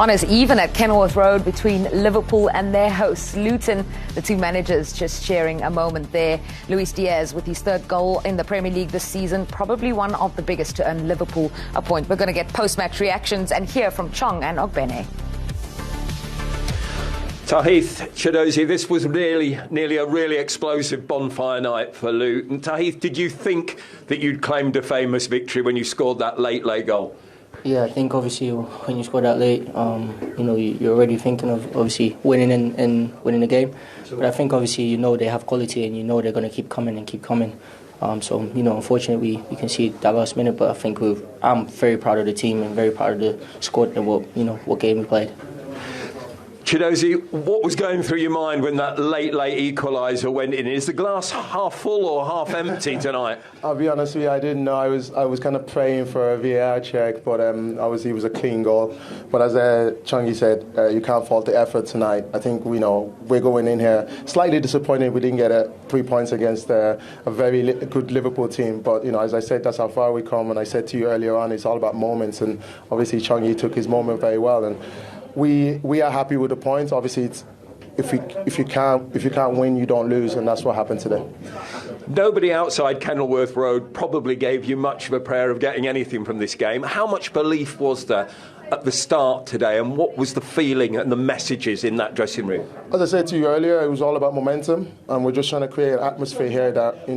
Honours even at Kenilworth Road between Liverpool and their hosts, Luton. The two managers just sharing a moment there. Luis Diaz with his third goal in the Premier League this season, probably one of the biggest to earn Liverpool a point. We're going to get post-match reactions and hear from Chong and Ogbene. Tahith, Chiedozie, this was nearly a really explosive bonfire night for Luton. Tahith, did you think that you'd claimed a famous victory when you scored that late goal? Yeah, I think obviously when you score that late, you're already thinking of obviously winning and winning the game. But I think obviously they have quality and they're going to keep coming. Unfortunately we can see that last minute. But I think I'm very proud of the team and very proud of the squad and what game we played. Chiedozie, what was going through your mind when that late equaliser went in? Is the glass half full or half empty tonight? I'll be honest with you, I didn't know. I was kind of praying for a VAR check, but obviously it was a clean goal. But as Chongi said, you can't fault the effort tonight. I think we're going in here slightly disappointed we didn't get 3 points against a very good Liverpool team. But as I said, that's how far we come. And I said to you earlier on, it's all about moments. And obviously Chongi took his moment very well. And we are happy with the points. Obviously, it's, if you can't win, you don't lose, and that's what happened today. Nobody outside Kenilworth Road probably gave you much of a prayer of getting anything from this game. How much belief was there at the start today, and what was the feeling and the messages in that dressing room? As I said to you earlier, it was all about momentum, and we're just trying to create an atmosphere here that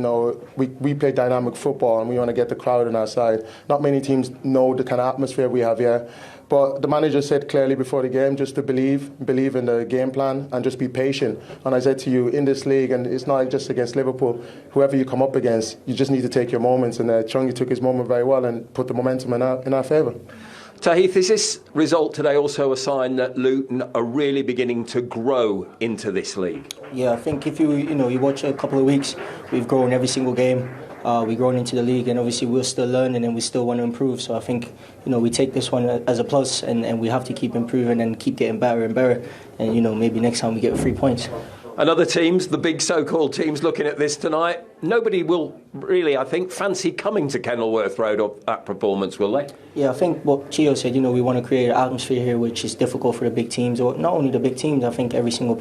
we play dynamic football, and we want to get the crowd on our side. Not many teams know the kind of atmosphere we have here. But the manager said clearly before the game just to believe in the game plan and just be patient. And I said to you, in this league, and it's not just against Liverpool, whoever you come up against, you just need to take your moments. And Chongi took his moment very well and put the momentum in our favour. Tahith, is this result today also a sign that Luton are really beginning to grow into this league? Yeah, I think if you watch a couple of weeks, we've grown every single game. We've grown into the league, and obviously we're still learning and we still want to improve. So I think we take this one as a plus, and we have to keep improving and keep getting better and better. And maybe next time we get 3 points. And other teams, the big so-called teams looking at this tonight, nobody will really, I think, fancy coming to Kenilworth Road or that performance, will they? Yeah, I think what Chio said, we want to create an atmosphere here which is difficult for the big teams, or not only the big teams. I think every single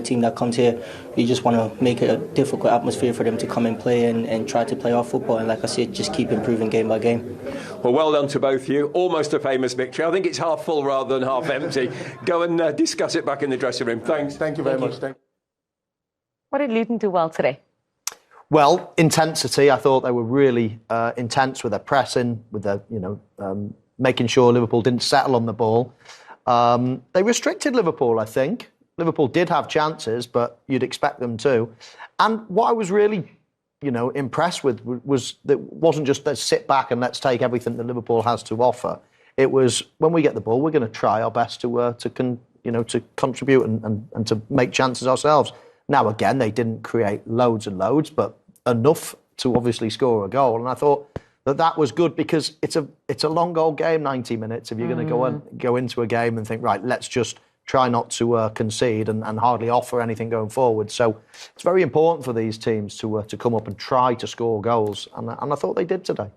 team that comes here, we just want to make it a difficult atmosphere for them to come and play and try to play our football. And like I said, just keep improving game by game. Well done to both of you. Almost a famous victory. I think it's half full rather than half empty. Go and discuss it back in the dressing room. Thanks. Thank you very much. What did Luton do well today? Well, intensity. I thought they were really intense with their pressing, with their, making sure Liverpool didn't settle on the ball. They restricted Liverpool, I think. Liverpool did have chances, but you'd expect them to. And what I was really, impressed with was that it wasn't just let's sit back and let's take everything that Liverpool has to offer. It was when we get the ball, we're going to try our best to contribute and to make chances ourselves. Now, again, they didn't create loads and loads, but enough to obviously score a goal. And I thought that was good because it's a long old game, 90 minutes. If you're going to go into a game and think, right, let's just try not to concede and hardly offer anything going forward. So it's very important for these teams to come up and try to score goals. And I thought they did today.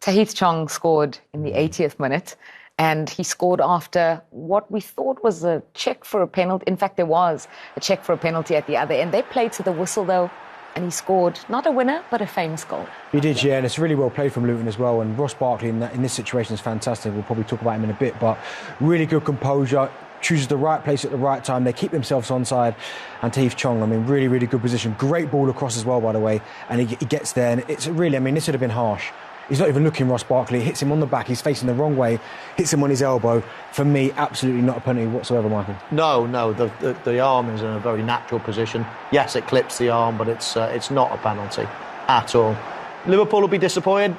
Tahith Chong scored in the 80th minute. And he scored after what we thought was a check for a penalty. In fact, there was a check for a penalty at the other end. They played to the whistle, though, and he scored not a winner, but a famous goal. He did, yeah, and it's really well played from Luton as well. And Ross Barkley in this situation is fantastic. We'll probably talk about him in a bit, but really good composure. Chooses the right place at the right time. They keep themselves onside. And Tahith Chong, really, really good position. Great ball across as well, by the way. And he gets there. And it's really, this would have been harsh. He's not even looking, Ross Barkley. Hits him on the back. He's facing the wrong way. Hits him on his elbow. For me, absolutely not a penalty whatsoever, Michael. No. The arm is in a very natural position. Yes, it clips the arm, but it's not a penalty at all. Liverpool will be disappointed.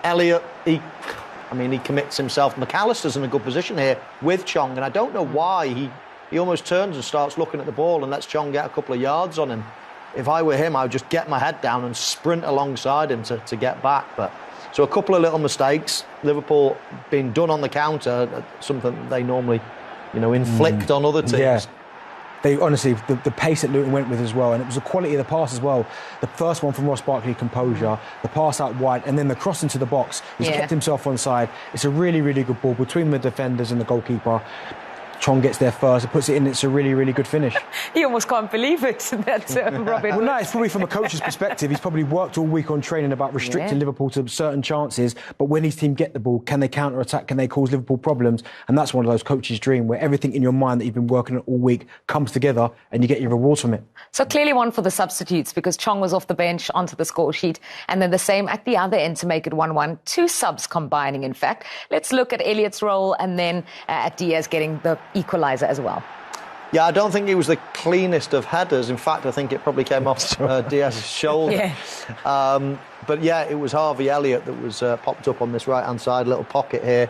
Elliott, he commits himself. McAllister's in a good position here with Chong, and I don't know why he almost turns and starts looking at the ball and lets Chong get a couple of yards on him. If I were him, I would just get my head down and sprint alongside him to get back. So a couple of little mistakes. Liverpool being done on the counter, something they normally, inflict on other teams. Yeah. They honestly, the pace that Luton went with as well, and it was the quality of the pass as well. The first one from Ross Barkley, composure, the pass out wide, and then the cross into the box. He's kept himself onside. It's a really, really good ball between the defenders and the goalkeeper. Chong gets there first, it puts it in, it's a really, really good finish. He almost can't believe it, that Robin. Well, no, it's probably from a coach's perspective. He's probably worked all week on training about restricting Liverpool to certain chances, but when his team get the ball, can they counter-attack, can they cause Liverpool problems? And that's one of those coaches' dream, where everything in your mind that you've been working on all week comes together and you get your rewards from it. So clearly one for the substitutes, because Chong was off the bench onto the score sheet, and then the same at the other end to make it 1-1. 2 subs combining, in fact. Let's look at Elliott's role, and then at Diaz getting the equaliser as well. Yeah, I don't think he was the cleanest of headers. In fact, I think it probably came off Diaz's shoulder. But yeah, it was Harvey Elliott that was popped up on this right-hand side, little pocket here,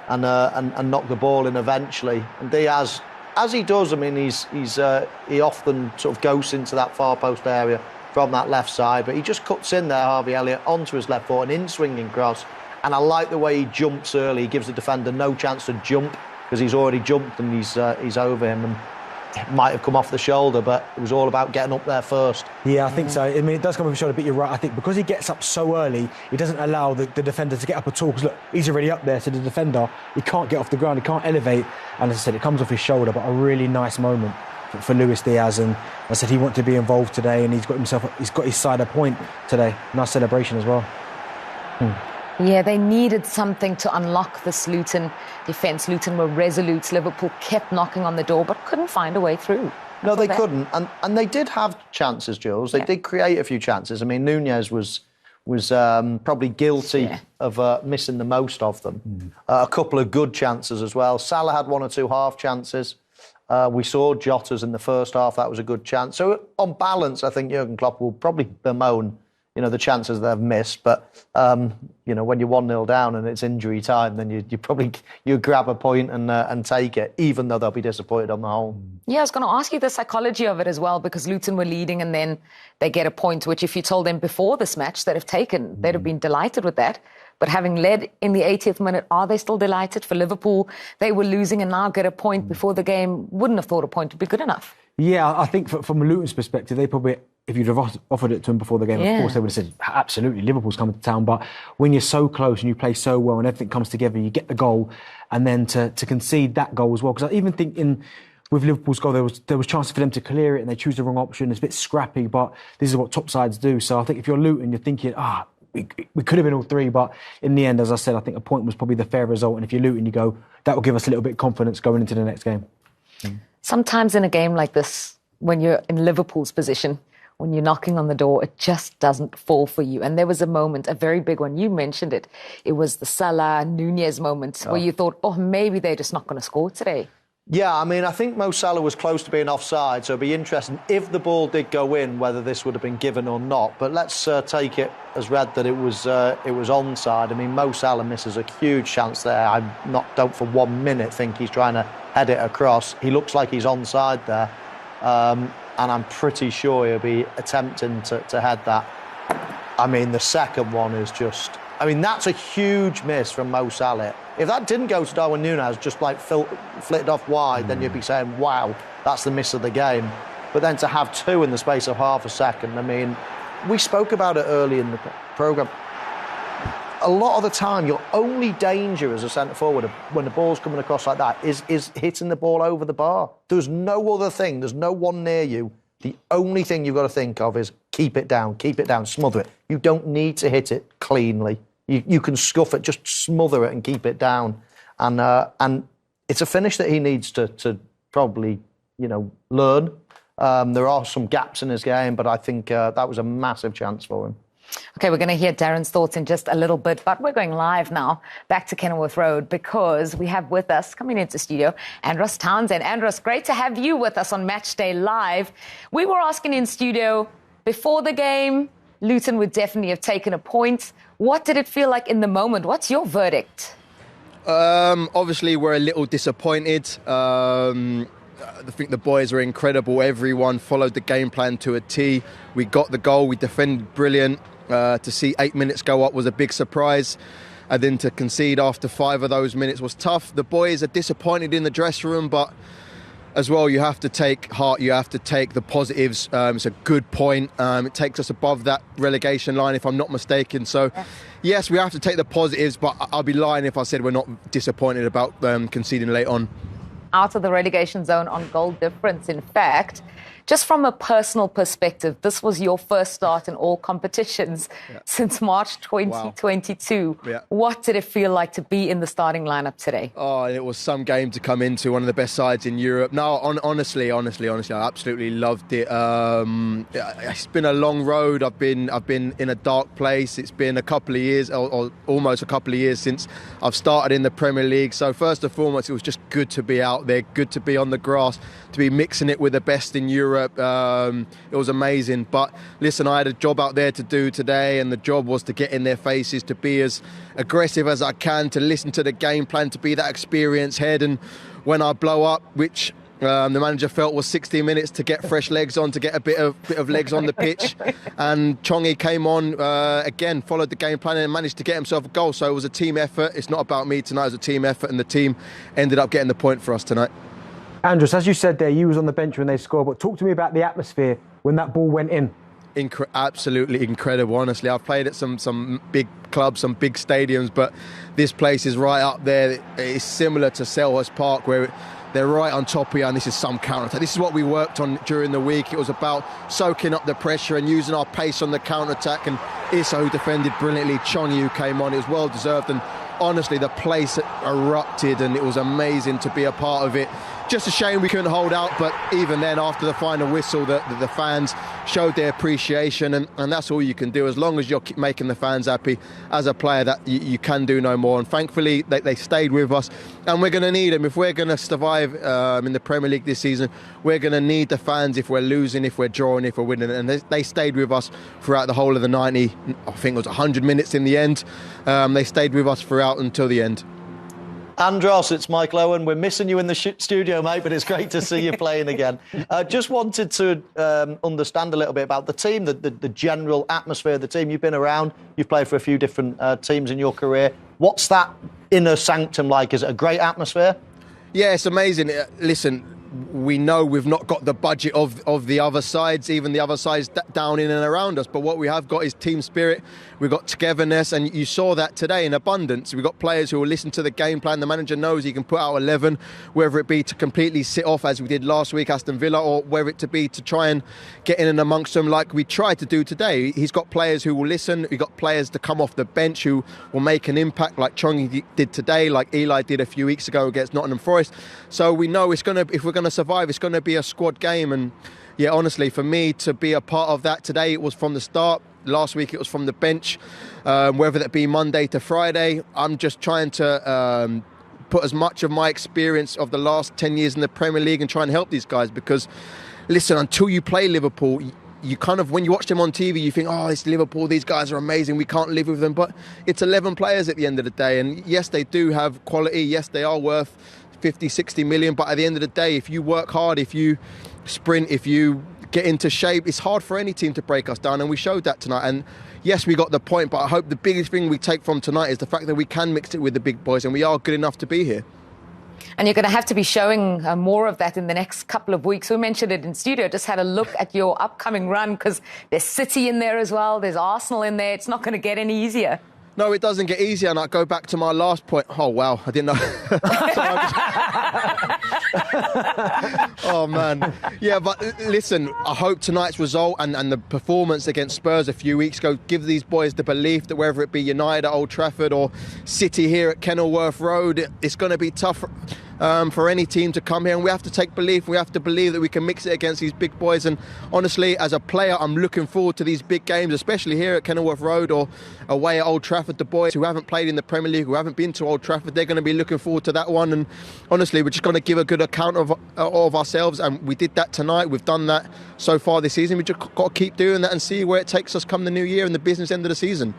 and knocked the ball in eventually. And Diaz, as he does, I mean, he often sort of goes into that far post area from that left side, but he just cuts in there, Harvey Elliott, onto his left foot, an in-swinging cross. And I like the way he jumps early. He gives the defender no chance to jump, because he's already jumped and he's over him, and it might have come off the shoulder, but it was all about getting up there first. Yeah, I think so. I mean, it does come off the shoulder, but you're right. I think because he gets up so early, he doesn't allow the defender to get up at all, because look, he's already up there, so the defender, he can't get off the ground, he can't elevate, and as I said, it comes off his shoulder, but a really nice moment for Luis Diaz. And I said he wanted to be involved today, and he's got his side a point today. Nice celebration as well. Yeah, they needed something to unlock this Luton defence. Luton were resolute. Liverpool kept knocking on the door, but couldn't find a way through. No, they couldn't. And they did have chances, Jules. They did create a few chances. I mean, Nunez was probably guilty of missing the most of them. A couple of good chances as well. Salah had 1 or 2 half chances. We saw Jota's in the first half. That was a good chance. So on balance, I think Jurgen Klopp will probably bemoan the chances they've missed, but when you're 1-0 down and it's injury time, then you grab a point and take it, even though they'll be disappointed on the whole. Yeah, I was going to ask you the psychology of it as well, because Luton were leading and then they get a point, which if you told them before this match they'd have taken, they'd have been delighted with that. But having led in the 80th minute, are they still delighted? For Liverpool, they were losing and now get a point before the game. Wouldn't have thought a point would be good enough. Yeah, I think from Luton's perspective, they probably, if you'd have offered it to them before the game, of course they would have said, absolutely, Liverpool's coming to town. But when you're so close and you play so well and everything comes together, you get the goal, and then to concede that goal as well. Because I even think with Liverpool's goal, there was chances for them to clear it and they choose the wrong option. It's a bit scrappy, but this is what top sides do. So I think if you're Luton, you're thinking, we could have been all 3, but in the end, as I said, I think a point was probably the fair result. And if you're Luton, you go, that will give us a little bit of confidence going into the next game. Sometimes in a game like this, when you're in Liverpool's position, when you're knocking on the door, it just doesn't fall for you. And there was a moment, a very big one, you mentioned it. It was the Salah Nunez moment where you thought, maybe they're just not going to score today. Yeah, I mean, I think Mo Salah was close to being offside, so it'd be interesting if the ball did go in, whether this would have been given or not. But let's take it as read that it was onside. I mean, Mo Salah misses a huge chance there. I don't for 1 minute think he's trying to head it across. He looks like he's onside there, and I'm pretty sure he'll be attempting to head that. I mean, the second one is just... I mean, that's a huge miss from Mo Salah. If that didn't go to Darwin Núñez, just like flitted off wide, then you'd be saying, wow, that's the miss of the game. But then to have 2 in the space of half a second, I mean, we spoke about it early in the programme. A lot of the time, your only danger as a centre-forward when the ball's coming across like that is hitting the ball over the bar. There's no other thing. There's no one near you. The only thing you've got to think of is keep it down, smother it. You don't need to hit it cleanly. You can scuff it, just smother it and keep it down. And it's a finish that he needs to probably, learn. There are some gaps in his game, but I think that was a massive chance for him. OK, we're going to hear Darren's thoughts in just a little bit, but we're going live now back to Kenilworth Road because we have with us, coming into studio, Andros Townsend. Andros, great to have you with us on Match Day Live. We were asking in studio, before the game, Luton would definitely have taken a point. What did it feel like in the moment? What's your verdict? Obviously, we're a little disappointed. I think the boys were incredible. Everyone followed the game plan to a T. We got the goal. We defended brilliant. To see 8 minutes go up was a big surprise. And then to concede after 5 of those minutes was tough. The boys are disappointed in the dressing room, but as well, you have to take heart, you have to take the positives. It's a good point. It takes us above that relegation line, if I'm not mistaken. So, yes, we have to take the positives, but I'll be lying if I said we're not disappointed about conceding late on. Out of the relegation zone on goal difference, in fact. Just from a personal perspective, this was your first start in all competitions since March 2022. Wow. Yeah. What did it feel like to be in the starting lineup today? Oh, it was some game to come into, one of the best sides in Europe. No, honestly, I absolutely loved it. It's been a long road. I've been in a dark place. It's been a couple of years, or almost a couple of years since I've started in the Premier League. So first and foremost, it was just good to be out there, good to be on the grass, to be mixing it with the best in Europe. It was amazing. But listen, I had a job out there to do today, and the job was to get in their faces, to be as aggressive as I can, to listen to the game plan, to be that experienced head. And when I blow up, which the manager felt was 60 minutes, to get fresh legs on, to get a bit of legs on the pitch. And Chongi came on again, followed the game plan and managed to get himself a goal. So it was a team effort. It's not about me tonight, it was a team effort, and the team ended up getting the point for us tonight. Andros, as you said there, you was on the bench when they scored, but talk to me about the atmosphere when that ball went in. Absolutely incredible, honestly. I've played at some big clubs, some big stadiums, but this place is right up there. It's similar to Selhurst Park, where they're right on top of you, and this is some counter-attack. This is what we worked on during the week. It was about soaking up the pressure and using our pace on the counter-attack, and Issa, who defended brilliantly, Chongi, who came on. It was well-deserved, and honestly, the place erupted, and it was amazing to be a part of it. Just a shame we couldn't hold out, but even then, after the final whistle, the fans showed their appreciation, and that's all you can do. As long as you're making the fans happy, as a player, that you can do no more. And thankfully, they stayed with us, and we're going to need them. If we're going to survive in the Premier League this season, we're going to need the fans if we're losing, if we're drawing, if we're winning. And they stayed with us throughout the whole of the 90, I think it was 100 minutes in the end. They stayed with us throughout until the end. Andros, it's Michael Owen. We're missing you in the studio, mate, but it's great to see you playing again. Just wanted to understand a little bit about the team, the general atmosphere of the team. You've been around, you've played for a few different teams in your career. What's that inner sanctum like? Is it a great atmosphere? Yeah, it's amazing. Listen, we know we've not got the budget of the other sides, even the other sides down in and around us. But what we have got is team spirit. We've got togetherness, and you saw that today in abundance. We've got players who will listen to the game plan. The manager knows he can put out 11, whether it be to completely sit off, as we did last week, Aston Villa, or whether it to be to try and get in and amongst them like we tried to do today. He's got players who will listen. We've got players to come off the bench who will make an impact, like Chong did today, like Eli did a few weeks ago against Nottingham Forest. So we know if we're going to survive, it's going to be a squad game. And yeah, honestly, for me to be a part of that today, it was from the start. Last week it was from the bench, whether that be Monday to Friday. I'm just trying to put as much of my experience of the last 10 years in the Premier League and try and help these guys, because listen, until you play Liverpool, you kind of, when you watch them on TV, you think, oh, it's Liverpool, these guys are amazing, we can't live with them. But it's 11 players at the end of the day, and yes, they do have quality, yes, they are worth 50, 60 million, but at the end of the day, if you work hard, if you sprint, if you get into shape, it's hard for any team to break us down, and we showed that tonight. And yes, we got the point, but I hope the biggest thing we take from tonight is the fact that we can mix it with the big boys, and we are good enough to be here. And you're going to have to be showing more of that in the next couple of weeks. We mentioned it in studio, just had a look at your upcoming run, because there's City in there as well, there's Arsenal in there. It's not going to get any easier. No, it doesn't get easier, and I go back to my last point. Oh, wow, I didn't know. Oh, man. Yeah, but listen, I hope tonight's result and the performance against Spurs a few weeks ago give these boys the belief that whether it be United at Old Trafford or City here at Kenilworth Road, it's going to be tough for any team to come here, and we have to take belief. We have to believe that we can mix it against these big boys. And honestly, as a player, I'm looking forward to these big games, especially here at Kenilworth Road or away at Old Trafford. The boys who haven't played in the Premier League, who haven't been to Old Trafford, they're going to be looking forward to that one. And honestly, we're just going to give a good account of ourselves, and we did that tonight. We've done that so far this season. We just got to keep doing that and see where it takes us come the new year and the business end of the season.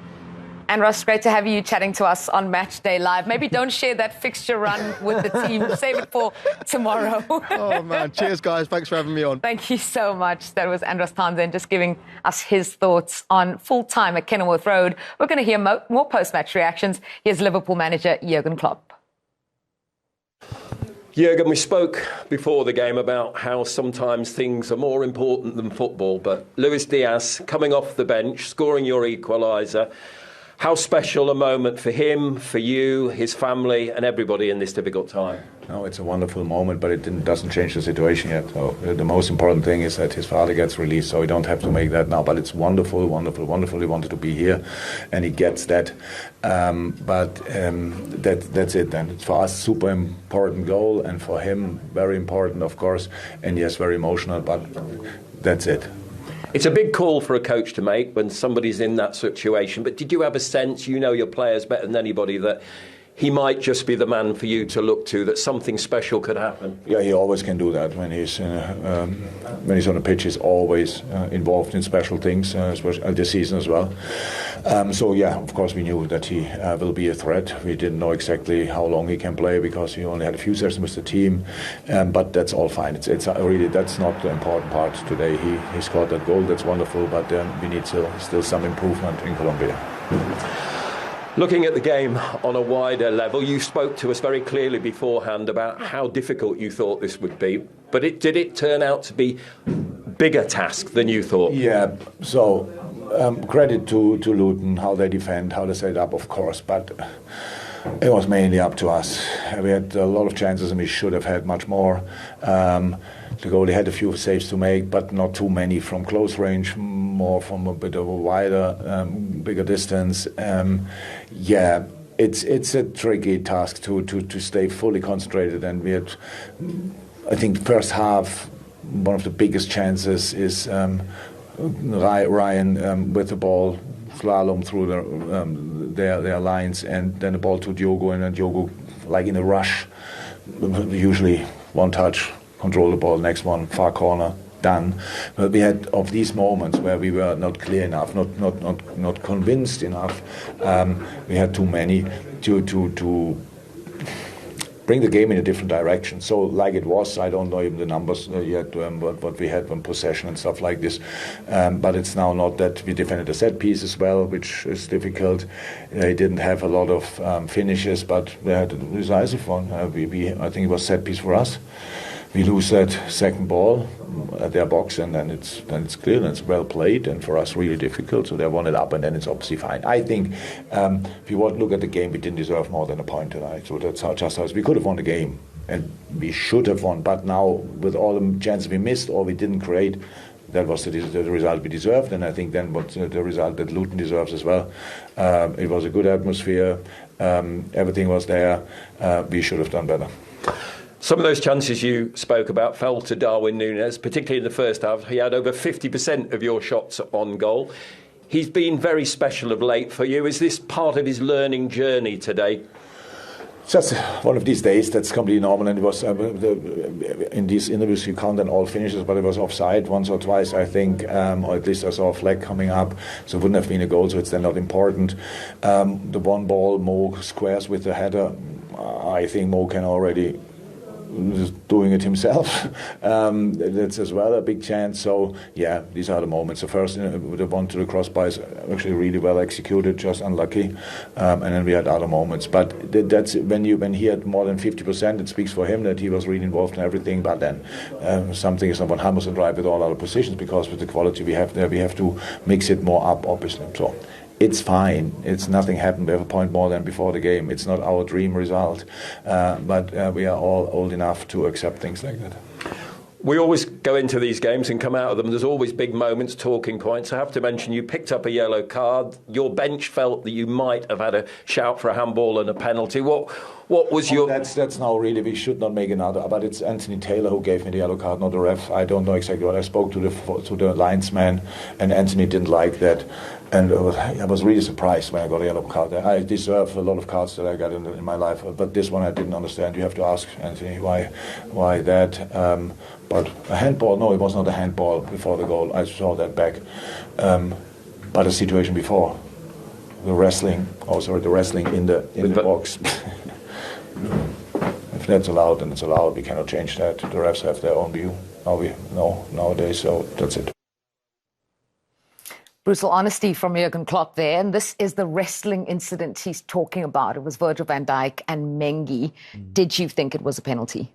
Andros, great to have you chatting to us on Match Day Live. Maybe don't share that fixture run with the team. Save it for tomorrow. Oh, man. Cheers, guys. Thanks for having me on. Thank you so much. That was Andros Townsend just giving us his thoughts on full-time at Kenilworth Road. We're going to hear more post-match reactions. Here's Liverpool manager Jurgen Klopp. Jurgen, we spoke before the game about how sometimes things are more important than football, but Luis Diaz coming off the bench, scoring your equaliser, how special a moment for him, for you, his family and everybody in this difficult time? No, it's a wonderful moment, but it doesn't change the situation yet. So the most important thing is that his father gets released, so we don't have to make that now. But it's wonderful, wonderful, wonderful. He wanted to be here, and he gets that. That's it then. It's for us super important goal, and for him very important, of course. And yes, very emotional, but that's it. It's a big call for a coach to make when somebody's in that situation. But did you have a sense, you know your players better than anybody, that he might just be the man for you to look to, that something special could happen? Yeah, he always can do that. When he's on the pitch, he's always involved in special things, especially this season as well. So yeah, of course we knew that he will be a threat. We didn't know exactly how long he can play because he only had a few sessions with the team, but that's all fine. It's really, that's not the important part today. He scored that goal, that's wonderful, but we need still some improvement in Colombia. Looking at the game on a wider level, you spoke to us very clearly beforehand about how difficult you thought this would be, but did it turn out to be a bigger task than you thought? Yeah, so credit to Luton, how they defend, how they set up, of course, but it was mainly up to us. We had a lot of chances and we should have had much more. The goalie had a few saves to make, but not too many from close range, more from a bit of a wider, bigger distance. Yeah, it's a tricky task to stay fully concentrated. And we had, I think, the first half, one of the biggest chances is Ryan with the ball, slalom through their lines, and then the ball to Diogo, and then Diogo, like in a rush, usually one touch, control the ball, next one, far corner, done. But we had of these moments where we were not clear enough, not convinced enough. We had too many to bring the game in a different direction. So like it was, I don't know even the numbers yet, what we had on possession and stuff like this. But it's now not that we defended a set piece as well, which is difficult. They didn't have a lot of finishes, but they had a decisive one. I think it was set piece for us. We lose that second ball at their box, and then it's clear and it's well played, and for us really difficult. So they won it up, and then it's obviously fine. I think if you want to look at the game, we didn't deserve more than a point tonight. So that's just how we could have won the game, and we should have won. But now with all the chances we missed or we didn't create, that was the result we deserved, and I think then what the result that Luton deserves as well. It was a good atmosphere. Everything was there. We should have done better. Some of those chances you spoke about fell to Darwin Núñez, particularly in the first half. He had over 50% of your shots on goal. He's been very special of late for you. Is this part of his learning journey today? Just one of these days, that's completely normal. And it was in these interviews you count on all finishes, but it was offside once or twice, I think, or at least I saw a flag coming up, so it wouldn't have been a goal, so it's then not important. The one ball Mo squares with the header, I think Mo can already doing it himself. That's as well a big chance. So yeah, these are the moments. The first, the one to the crossbar is actually really well executed, just unlucky. And then we had other moments. But that's when he had more than 50%. It speaks for him that he was really involved in everything. But then something is not 100% right with all other positions, because with the quality we have there, we have to mix it more up, obviously. So it's fine. It's nothing happened. We have a point more than before the game. It's not our dream result, but we are all old enough to accept things like that. We always go into these games and come out of them. There's always big moments, talking points. I have to mention you picked up a yellow card. Your bench felt that you might have had a shout for a handball and a penalty. What was your... That's now really, we should not make another, but it's Anthony Taylor who gave me the yellow card, not the ref. I don't know exactly what. I spoke to the linesman, and Anthony didn't like that. And I was really surprised when I got a yellow card. I deserve a lot of cards that I got in my life, but this one I didn't understand. You have to ask Anthony why that. But a handball, no, it was not a handball before the goal. I saw that back. But a situation before, the wrestling in the box. If that's allowed, then it's allowed. We cannot change that. The refs have their own view. Nowadays, so that's it. Brutal honesty from Jurgen Klopp there, and this is the wrestling incident he's talking about. It was Virgil van Dijk and Mengi. Did you think it was a penalty?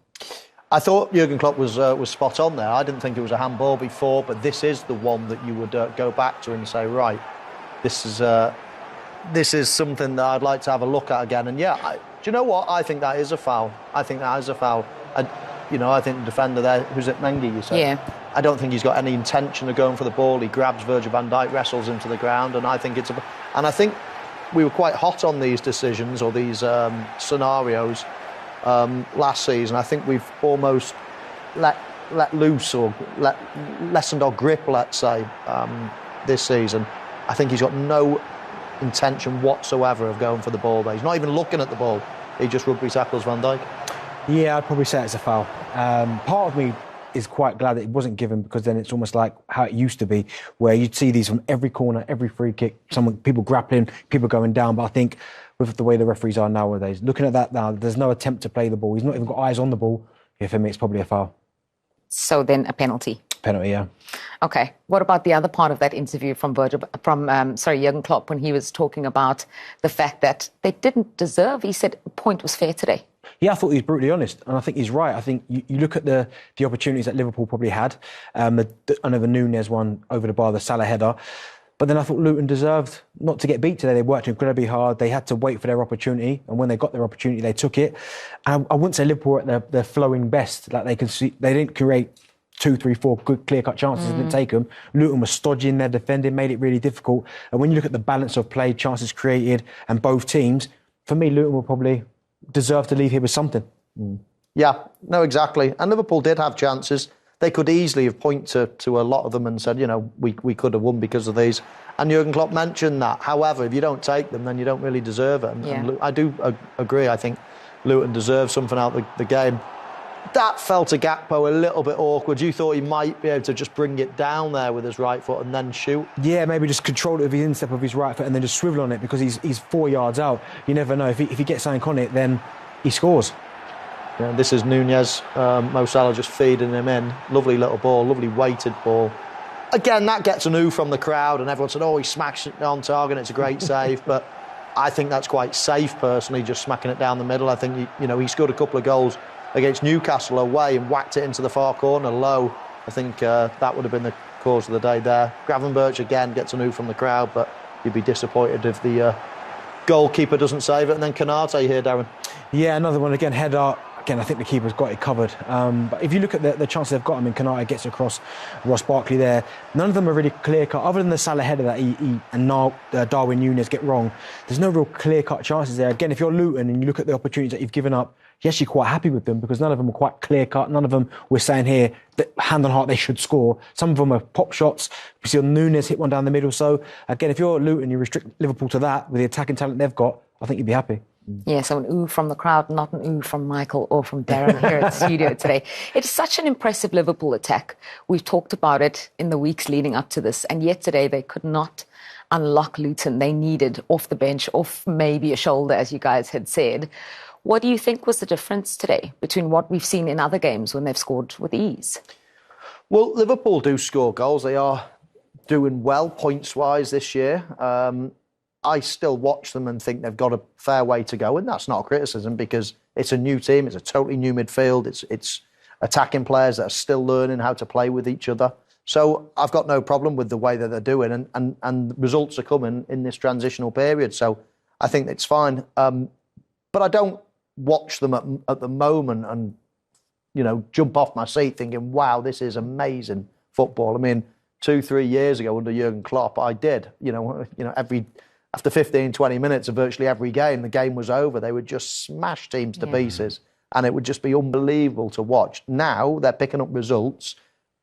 I thought Jurgen Klopp was spot on there. I didn't think it was a handball before, but this is the one that you would go back to and say, right, this is something that I'd like to have a look at again. And do you know what? I think that is a foul. And, I think the defender there, who's it, Mengi, you said? Yeah. I don't think he's got any intention of going for the ball. He grabs Virgil van Dijk, wrestles him to the ground, and I think I think we were quite hot on these decisions or these scenarios last season. I think we've almost let loose or lessened our grip, let's say, this season. I think he's got no intention whatsoever of going for the ball there. He's not even looking at the ball. He just rugby tackles Van Dijk. Yeah, I'd probably say it's a foul. Part of me is quite glad that it wasn't given, because then it's almost like how it used to be, where you'd see these from every corner, every free kick, people grappling, people going down. But I think with the way the referees are nowadays, looking at that now, there's no attempt to play the ball. He's not even got eyes on the ball. Yeah, for me, it's probably a foul. So then a penalty. Penalty, yeah. Okay. What about the other part of that interview from Jurgen Klopp, when he was talking about the fact that they didn't deserve? He said the point was fair today. Yeah, I thought he was brutally honest, and I think he's right. I think you look at the opportunities that Liverpool probably had. I know the Nunez one over the bar, the Salah header. But then I thought Luton deserved not to get beat today. They worked incredibly hard. They had to wait for their opportunity, and when they got their opportunity, they took it. And I wouldn't say Liverpool were at their flowing best. Like they didn't create 2, 3, 4 good clear-cut chances, didn't take them. Luton was stodgy in their defending, made it really difficult. And when you look at the balance of play, chances created, and both teams, for me, Luton will probably deserve to leave here with something. Yeah, no, exactly. And Liverpool did have chances. They could easily have pointed to a lot of them and said, we could have won because of these. And Jurgen Klopp mentioned that. However, if you don't take them, then you don't really deserve it. And I do agree. I think Luton deserves something out of the game. That felt to Gakpo a little bit awkward. You thought he might be able to just bring it down there with his right foot and then shoot? Yeah, maybe just control it with his instep of his right foot and then just swivel on it, because he's 4 yards out. You never know. If he gets something on it, then he scores. Yeah, this is Nunez. Mo Salah just feeding him in. Lovely little ball, lovely weighted ball. Again, that gets an ooh from the crowd, and everyone said, he smashed it on target, it's a great save. But I think that's quite safe, personally, just smacking it down the middle. I think, he scored a couple of goals against Newcastle away and whacked it into the far corner low. I think that would have been the cause of the day there. Gravenberch again gets an ooh from the crowd, but you'd be disappointed if the goalkeeper doesn't save it. And then Konate here, Darren. Yeah, another one again, header. Again, I think the keeper's got it covered. But if you look at the chances they've got, Konate gets across Ross Barkley there. None of them are really clear-cut. Other than the Salah header that he and Darwin Núñez get wrong, there's no real clear-cut chances there. Again, if you're Luton and you look at the opportunities that you've given up, you're actually quite happy with them, because none of them were quite clear-cut. None of them we're saying here that hand on heart they should score. Some of them are pop shots. We see Núñez hit one down the middle. So, again, if you're Luton, you restrict Liverpool to that with the attacking talent they've got, I think you'd be happy. Yeah, so an ooh from the crowd, not an ooh from Michael or from Darren here at the studio today. It's such an impressive Liverpool attack. We've talked about it in the weeks leading up to this, and yet today they could not unlock Luton. They needed off the bench, off maybe a shoulder, as you guys had said. What do you think was the difference today between what we've seen in other games when they've scored with ease? Well, Liverpool do score goals. They are doing well points-wise this year. I still watch them and think they've got a fair way to go, and that's not a criticism, because it's a new team, it's a totally new midfield, it's attacking players that are still learning how to play with each other. So I've got no problem with the way that they're doing, and results are coming in this transitional period, so I think it's fine. But I don't watch them at the moment and, jump off my seat thinking, wow, this is amazing football. 2-3 years ago under Jurgen Klopp, I did. After 15, 20 minutes of virtually every game, the game was over. They would just smash teams to pieces, and it would just be unbelievable to watch. Now they're picking up results,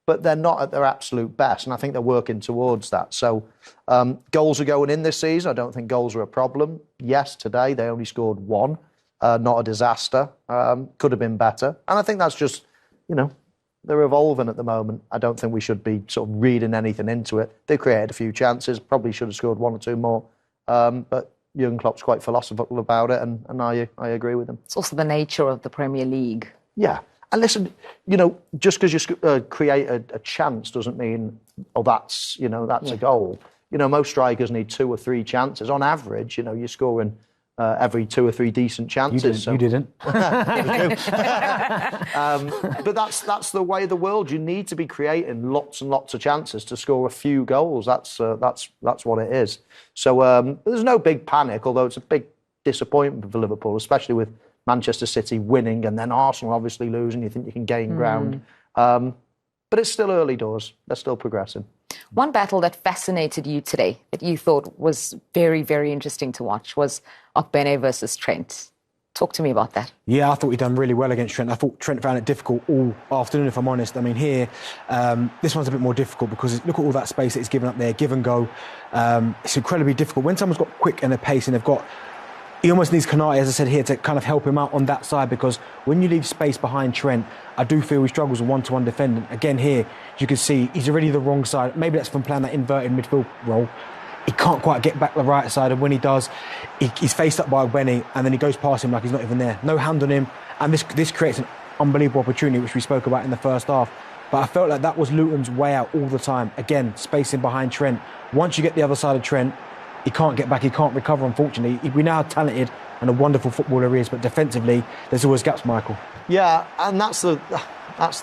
but they're not at their absolute best, and I think they're working towards that. So goals are going in this season. I don't think goals are a problem. Yes, today they only scored one, not a disaster. Could have been better. And I think that's just, they're evolving at the moment. I don't think we should be sort of reading anything into it. They created a few chances, probably should have scored one or two more. But Jurgen Klopp's quite philosophical about it, and I agree with him. It's also the nature of the Premier League. Yeah. And listen, just because you create a chance doesn't mean, that's a goal. Most strikers need 2 or 3 chances. On average, you're scoring every 2 or 3 decent chances. You didn't. But that's the way of the world. You need to be creating lots and lots of chances to score a few goals. That's what it is. So there's no big panic, although it's a big disappointment for Liverpool, especially with Manchester City winning and then Arsenal obviously losing. You think you can gain ground. But it's still early doors. They're still progressing. One battle that fascinated you today, that you thought was very, very interesting to watch, was Ogbene versus Trent. Talk to me about that. Yeah, I thought he'd done really well against Trent. I thought Trent found it difficult all afternoon, if I'm honest. I mean, here, this one's a bit more difficult because look at all that space that he's given up there, give and go. It's incredibly difficult. When someone's got quick and a pace and they've got... He almost needs Konate, as I said here, to kind of help him out on that side, because when you leave space behind Trent, I do feel he struggles with one-to-one defending. Again, here, you can see he's already the wrong side. Maybe that's from playing that inverted midfield role. He can't quite get back the right side, and when he does, he's faced up by Ogbene, and then he goes past him like he's not even there. No hand on him, and this creates an unbelievable opportunity, which we spoke about in the first half. But I felt like that was Luton's way out all the time. Again, spacing behind Trent. Once you get the other side of Trent, he can't get back, he can't recover, unfortunately. We know how talented and a wonderful footballer he is, but defensively, there's always gaps, Michael. Yeah, and that's the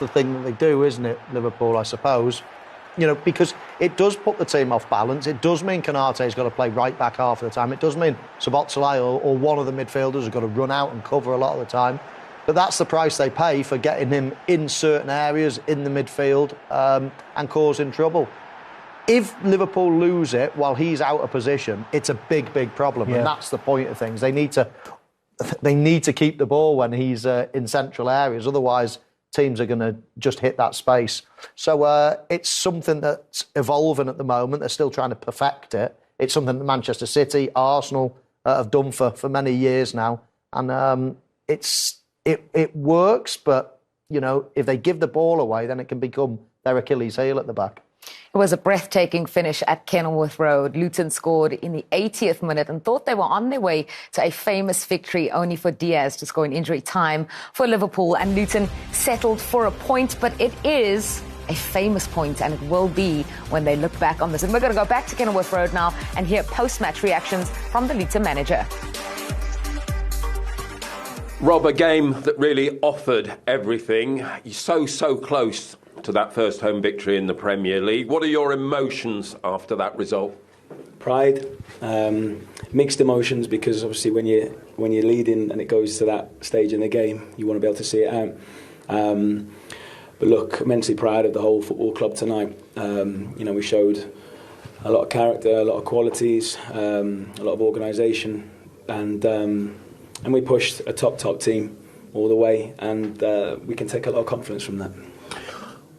thing that they do, isn't it, Liverpool, I suppose? You know, because it does put the team off balance. It does mean Konate's got to play right back half of the time. It does mean Szoboszlai or one of the midfielders has got to run out and cover a lot of the time. But that's the price they pay for getting him in certain areas in the midfield and causing trouble. If Liverpool lose it while he's out of position, it's a big, big problem, and that's the point of things. They need to keep the ball when he's in central areas. Otherwise, teams are going to just hit that space. So it's something that's evolving at the moment. They're still trying to perfect it. It's something that Manchester City, Arsenal have done for many years now, and it works. But you know, if they give the ball away, then it can become their Achilles heel at the back. It was a breathtaking finish at Kenilworth Road. Luton scored in the 80th minute and thought they were on their way to a famous victory, only for Diaz to score in injury time for Liverpool. And Luton settled for a point, but it is a famous point, and it will be when they look back on this. And we're going to go back to Kenilworth Road now and hear post-match reactions from the Luton manager. Rob, a game that really offered everything. You're so close to that first home victory in the Premier League. What are your emotions after that result? Pride, mixed emotions, because obviously when you're leading and it goes to that stage in the game, you want to be able to see it out. But look, immensely proud of the whole football club tonight. We showed a lot of character, a lot of qualities, a lot of organisation, and we pushed a top team all the way, and we can take a lot of confidence from that.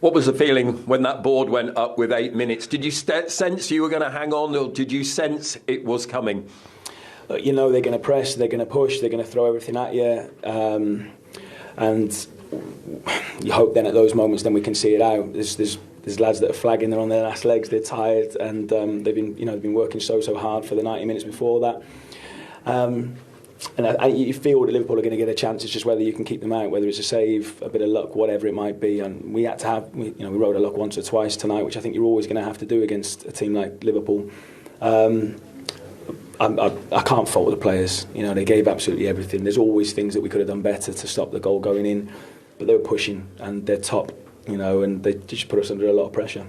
What was the feeling when that board went up with 8 minutes? Did you sense you were going to hang on, or did you sense it was coming? You know, they're going to press, they're going to push, they're going to throw everything at you, and you hope then at those moments then we can see it out. There's lads that are flagging, they're on their last legs, they're tired, and they've been working so hard for the 90 minutes before that. And you feel that Liverpool are going to get a chance. It's just whether you can keep them out, whether it's a save, a bit of luck, whatever it might be. And we had to have, we rode a luck once or twice tonight, which I think you're always going to have to do against a team like Liverpool. I can't fault the players. You know, they gave absolutely everything. There's always things that we could have done better to stop the goal going in, but they were pushing and they're top. And they just put us under a lot of pressure.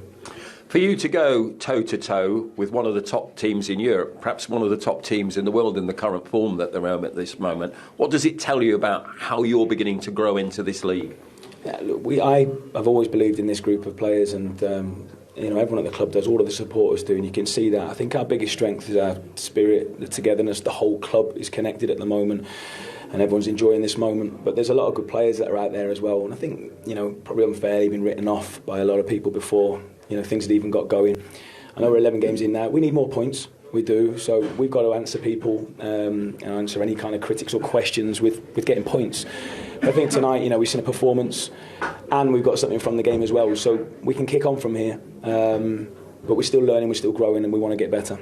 For you to go toe-to-toe with one of the top teams in Europe, perhaps one of the top teams in the world in the current form that they're at this moment, what does it tell you about how you're beginning to grow into this league? Yeah, look, I've always believed in this group of players, and everyone at the club does, all of the supporters do, and you can see that. I think our biggest strength is our spirit, the togetherness. The whole club is connected at the moment, and everyone's enjoying this moment. But there's a lot of good players that are out there as well, and I think, probably unfairly been written off by a lot of people before. Things had even got going. I know we're 11 games in now. We need more points. We do. So we've got to answer people and answer any kind of critics or questions with getting points. But I think tonight, we've seen a performance and we've got something from the game as well. So we can kick on from here. But we're still learning, we're still growing, and we want to get better.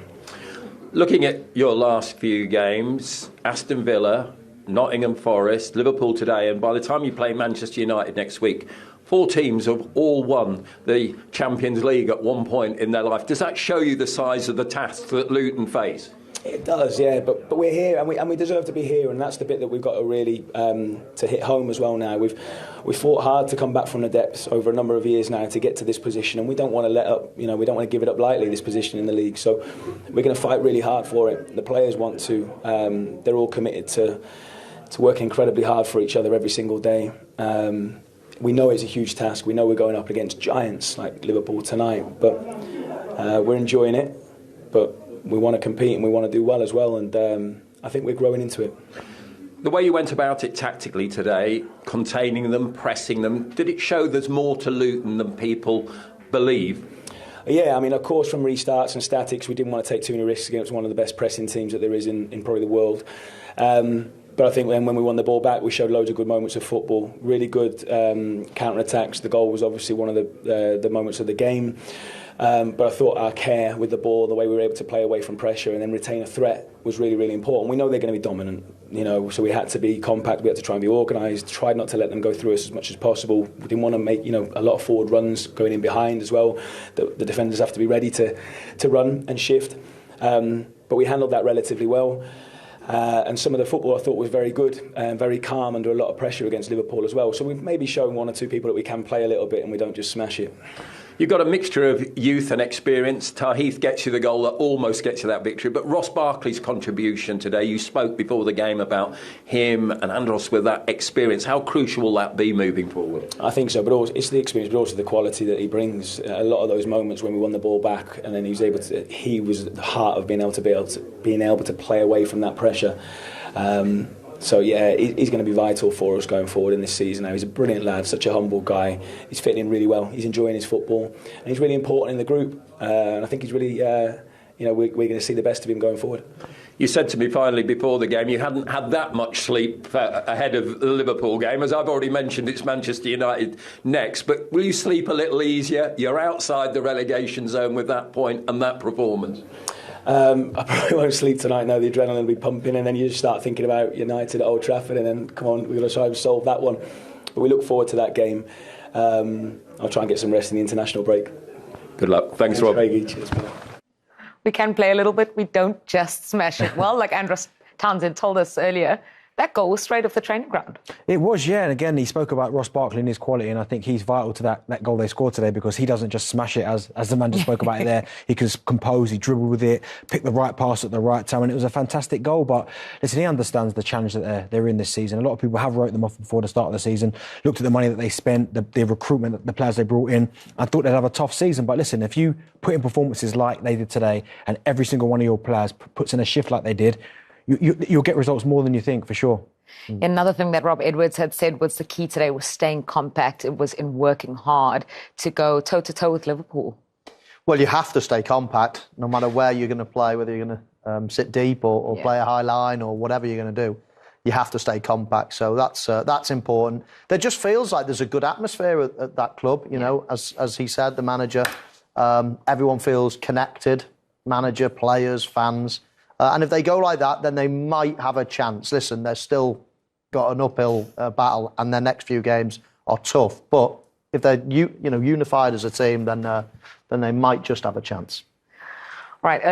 Looking at your last few games, Aston Villa, Nottingham Forest, Liverpool today, and by the time you play Manchester United next week, 4 teams have all won the Champions League at one point in their life. Does that show you the size of the task that Luton face? It does, yeah, but we're here and we deserve to be here, and that's the bit that we've got to really to hit home as well now. We fought hard to come back from the depths over a number of years now to get to this position, and we don't want to let up, we don't want to give it up lightly, this position in the league. So we're going to fight really hard for it. The players want to. They're all committed to work incredibly hard for each other every single day. We know it's a huge task. We know we're going up against giants like Liverpool tonight, but we're enjoying it. But we want to compete and we want to do well as well, and I think we're growing into it. The way you went about it tactically today, containing them, pressing them, did it show there's more to Luton than people believe? Yeah, I mean, of course, from restarts and statics, we didn't want to take too many risks against one of the best pressing teams that there is in probably the world. But I think when we won the ball back, we showed loads of good moments of football, really good counter-attacks. The goal was obviously one of the moments of the game. But I thought our care with the ball, the way we were able to play away from pressure and then retain a threat was really, really important. We know they're going to be dominant, so we had to be compact, we had to try and be organised, tried not to let them go through us as much as possible. We didn't want to make, a lot of forward runs going in behind as well. The defenders have to be ready to run and shift. But we handled that relatively well. And some of the football I thought was very good and very calm under a lot of pressure against Liverpool as well. So we've maybe shown one or two people that we can play a little bit and we don't just smash it. You've got a mixture of youth and experience. Tahith gets you the goal that almost gets you that victory. But Ross Barkley's contribution today, you spoke before the game about him and Andros with that experience. How crucial will that be moving forward? I think so, but also, it's the experience, but also the quality that he brings. A lot of those moments when we won the ball back and then he was the heart of being able to play away from that pressure. So yeah, he's going to be vital for us going forward in this season now. He's a brilliant lad, such a humble guy. He's fitting in really well. He's enjoying his football, and he's really important in the group. And I think he's really, we're going to see the best of him going forward. You said to me finally before the game you hadn't had that much sleep ahead of the Liverpool game. As I've already mentioned, it's Manchester United next. But will you sleep a little easier? You're outside the relegation zone with that point and that performance. I probably won't sleep tonight now. The adrenaline will be pumping, and then you just start thinking about United at Old Trafford, and then come on, we've got to try and solve that one. But we look forward to that game. I'll try and get some rest in the international break. Good luck. Thanks Rob. Cheers. We can play a little bit. We don't just smash it. Well, like Andros Townsend told us earlier, that goal was straight off the training ground. It was, yeah. And again, he spoke about Ross Barkley and his quality, and I think he's vital to that goal they scored today, because he doesn't just smash it, as the man just spoke about it there. He can compose, he dribbled with it, pick the right pass at the right time, and it was a fantastic goal. But listen, he understands the challenge that they're in this season. A lot of people have wrote them off before the start of the season, looked at the money that they spent, the recruitment, the players they brought in, and thought they'd have a tough season. But listen, if you put in performances like they did today, and every single one of your players puts in a shift like they did, you'll get results more than you think, for sure. Another thing that Rob Edwards had said was the key today was staying compact. It was in working hard to go toe-to-toe with Liverpool. Well, you have to stay compact, no matter where you're going to play, whether you're going to sit deep or play a high line or whatever you're going to do. You have to stay compact, so that's important. There just feels like there's a good atmosphere at that club, as he said, the manager. Everyone feels connected, manager, players, fans. And if they go like that, then they might have a chance. Listen, they've still got an uphill battle, and their next few games are tough. But if they're unified as a team, then they might just have a chance. Right.